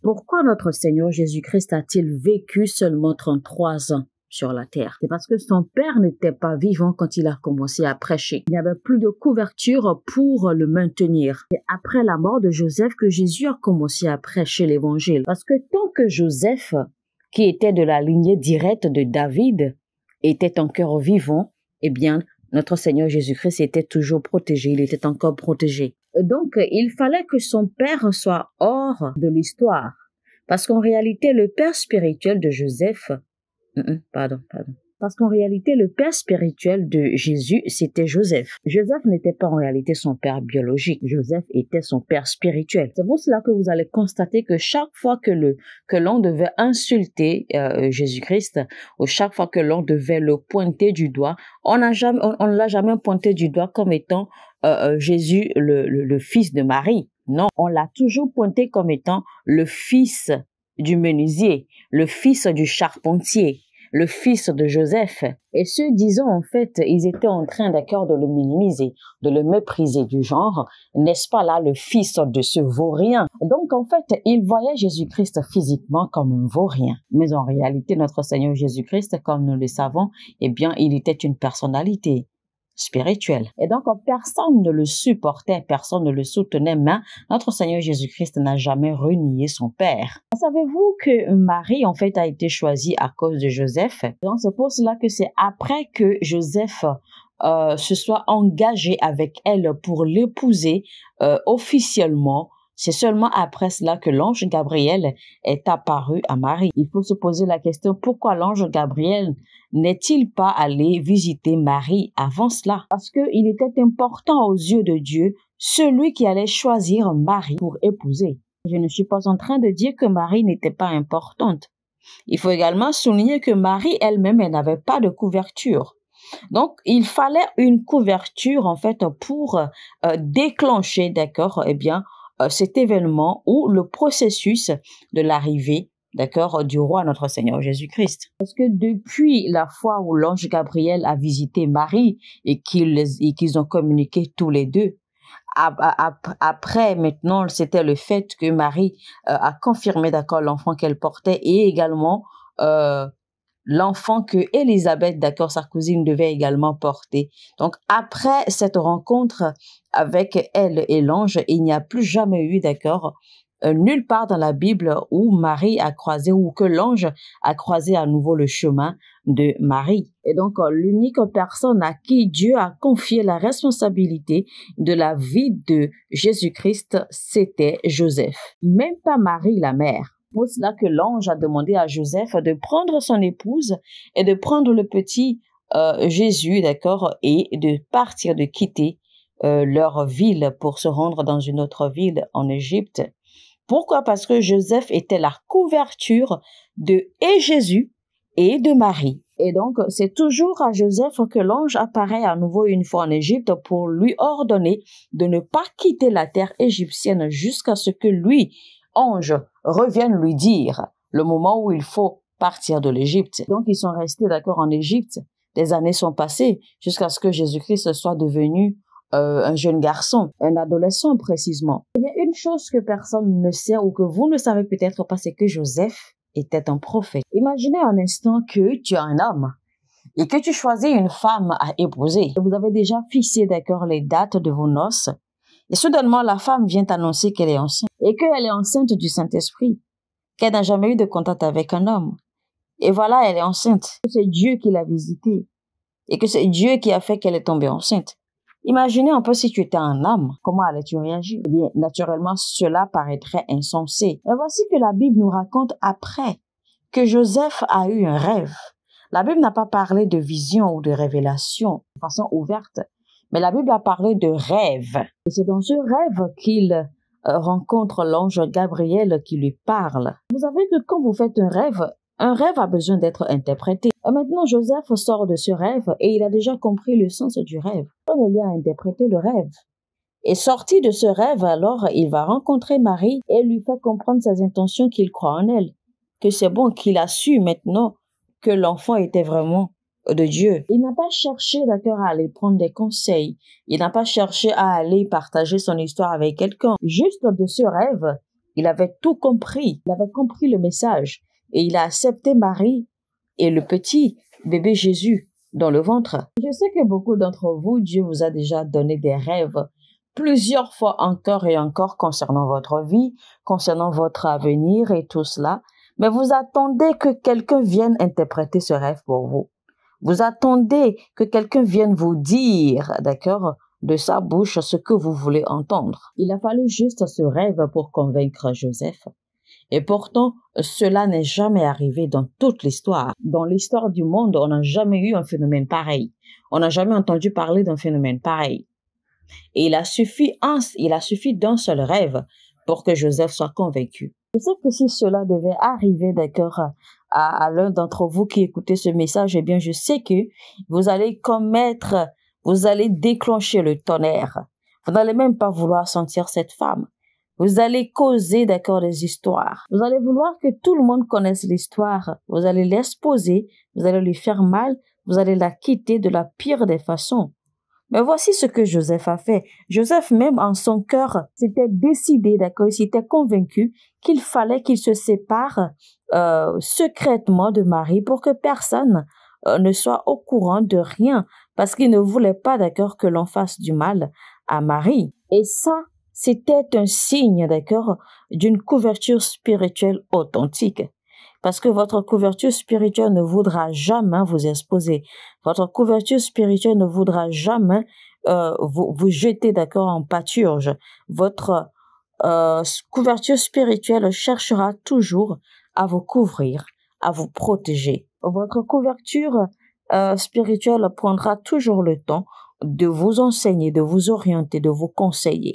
Pourquoi notre Seigneur Jésus-Christ a-t-il vécu seulement 33 ans sur la terre? C'est parce que son père n'était pas vivant quand il a commencé à prêcher. Il n'y avait plus de couverture pour le maintenir. C'est après la mort de Joseph que Jésus a commencé à prêcher l'évangile. Parce que tant que Joseph, qui était de la lignée directe de David, était encore vivant, eh bien, notre Seigneur Jésus-Christ était toujours protégé, il était encore protégé. Donc, il fallait que son père soit hors de l'histoire. Parce qu'en réalité, le père spirituel de Joseph, Parce qu'en réalité, le père spirituel de Jésus, c'était Joseph. Joseph n'était pas en réalité son père biologique. Joseph était son père spirituel. C'est pour cela que vous allez constater que chaque fois que l'on devait insulter Jésus-Christ, ou chaque fois que l'on devait le pointer du doigt, on ne l'a jamais pointé du doigt comme étant Jésus, le fils de Marie. Non, on l'a toujours pointé comme étant le fils du menuisier, le fils du charpentier, le fils de Joseph. Et ceux disant, en fait, ils étaient en train d'accord de le minimiser, de le mépriser du genre, n'est-ce pas là le fils de ce vaurien? Donc, en fait, ils voyaient Jésus-Christ physiquement comme un vaurien. Mais en réalité, notre Seigneur Jésus-Christ, comme nous le savons, eh bien, il était une personnalité spirituelle. Et donc, personne ne le supportait, personne ne le soutenait, mais notre Seigneur Jésus-Christ n'a jamais renié son Père. Savez-vous que Marie, en fait, a été choisie à cause de Joseph? Donc, c'est pour cela que c'est après que Joseph se soit engagé avec elle pour l'épouser officiellement. C'est seulement après cela que l'ange Gabriel est apparu à Marie. Il faut se poser la question, pourquoi l'ange Gabriel n'est-il pas allé visiter Marie avant cela? Parce qu'il était important aux yeux de Dieu, celui qui allait choisir Marie pour épouser. Je ne suis pas en train de dire que Marie n'était pas importante. Il faut également souligner que Marie elle-même, elle n'avait pas de couverture. Donc, il fallait une couverture, en fait, pour déclencher, d'accord, eh bien, cet événement ou le processus de l'arrivée, d'accord, du roi notre Seigneur Jésus-Christ. Parce que depuis la fois où l'ange Gabriel a visité Marie et qu'ils ont communiqué tous les deux, après, maintenant, c'était le fait que Marie a confirmé, d'accord, l'enfant qu'elle portait et également l'enfant que Élisabeth, d'accord, sa cousine, devait également porter. Donc, après cette rencontre avec elle et l'ange, il n'y a plus jamais eu, d'accord, nulle part dans la Bible où Marie a croisé ou que l'ange a croisé à nouveau le chemin de Marie. Et donc, l'unique personne à qui Dieu a confié la responsabilité de la vie de Jésus-Christ, c'était Joseph. Même pas Marie, la mère. C'est pour cela que l'ange a demandé à Joseph de prendre son épouse et de prendre le petit Jésus, d'accord, et de partir, de quitter leur ville pour se rendre dans une autre ville en Égypte. Pourquoi? Parce que Joseph était la couverture de Jésus et de Marie. Et donc, c'est toujours à Joseph que l'ange apparaît à nouveau une fois en Égypte pour lui ordonner de ne pas quitter la terre égyptienne jusqu'à ce que lui, ange, revienne lui dire le moment où il faut partir de l'Égypte. Donc, ils sont restés d'accord en Égypte. Des années sont passées jusqu'à ce que Jésus-Christ soit devenu un jeune garçon, un adolescent précisément. Il y a une chose que personne ne sait ou que vous ne savez peut-être pas, c'est que Joseph était un prophète. Imaginez un instant que tu es un homme et que tu choisis une femme à épouser. Vous avez déjà fixé, d'accord, les dates de vos noces et soudainement la femme vient annoncer qu'elle est enceinte et qu'elle est enceinte du Saint-Esprit, qu'elle n'a jamais eu de contact avec un homme. Et voilà, elle est enceinte. C'est Dieu qui l'a visitée et que c'est Dieu qui a fait qu'elle est tombée enceinte. Imaginez un peu si tu étais un homme, comment allais-tu réagir? Eh bien, naturellement, cela paraîtrait insensé. Et voici que la Bible nous raconte après que Joseph a eu un rêve. La Bible n'a pas parlé de vision ou de révélation de façon ouverte, mais la Bible a parlé de rêve. Et c'est dans ce rêve qu'il rencontre l'ange Gabriel qui lui parle. Vous savez que quand vous faites un rêve a besoin d'être interprété. Et maintenant, Joseph sort de ce rêve et il a déjà compris le sens du rêve. On lui a interprété le rêve. Et sorti de ce rêve, alors, il va rencontrer Marie et lui fait comprendre ses intentions qu'il croit en elle. Que c'est bon, qu'il a su maintenant que l'enfant était vraiment de Dieu. Il n'a pas cherché, d'accord, à aller prendre des conseils. Il n'a pas cherché à aller partager son histoire avec quelqu'un. Juste de ce rêve, Il avait tout compris. Il avait compris le message. Et il a accepté Marie et le petit bébé Jésus dans le ventre. Je sais que beaucoup d'entre vous, Dieu vous a déjà donné des rêves plusieurs fois encore et encore concernant votre vie, concernant votre avenir et tout cela. Mais vous attendez que quelqu'un vienne interpréter ce rêve pour vous. Vous attendez que quelqu'un vienne vous dire, d'accord, de sa bouche ce que vous voulez entendre. Il a fallu juste ce rêve pour convaincre Joseph. Et pourtant, cela n'est jamais arrivé dans toute l'histoire. Dans l'histoire du monde, on n'a jamais eu un phénomène pareil. On n'a jamais entendu parler d'un phénomène pareil. Et il a suffi d'un seul rêve pour que Joseph soit convaincu. Je sais que si cela devait arriver, d'accord, à l'un d'entre vous qui écoutez ce message, eh bien, je sais que vous allez déclencher le tonnerre. Vous n'allez même pas vouloir sentir cette femme. Vous allez causer, d'accord, des histoires. Vous allez vouloir que tout le monde connaisse l'histoire. Vous allez l'exposer, vous allez lui faire mal, vous allez la quitter de la pire des façons. Mais voici ce que Joseph a fait. Joseph, même en son cœur, s'était décidé, d'accord, il s'était convaincu qu'il fallait qu'il se sépare secrètement de Marie pour que personne ne soit au courant de rien, parce qu'il ne voulait pas, d'accord, que l'on fasse du mal à Marie. Et ça, c'était un signe, d'accord, d'une couverture spirituelle authentique. Parce que votre couverture spirituelle ne voudra jamais vous exposer. Votre couverture spirituelle ne voudra jamais vous jeter, d'accord, en pâturage. Votre couverture spirituelle cherchera toujours à vous couvrir, à vous protéger. Votre couverture spirituelle prendra toujours le temps de vous enseigner, de vous orienter, de vous conseiller.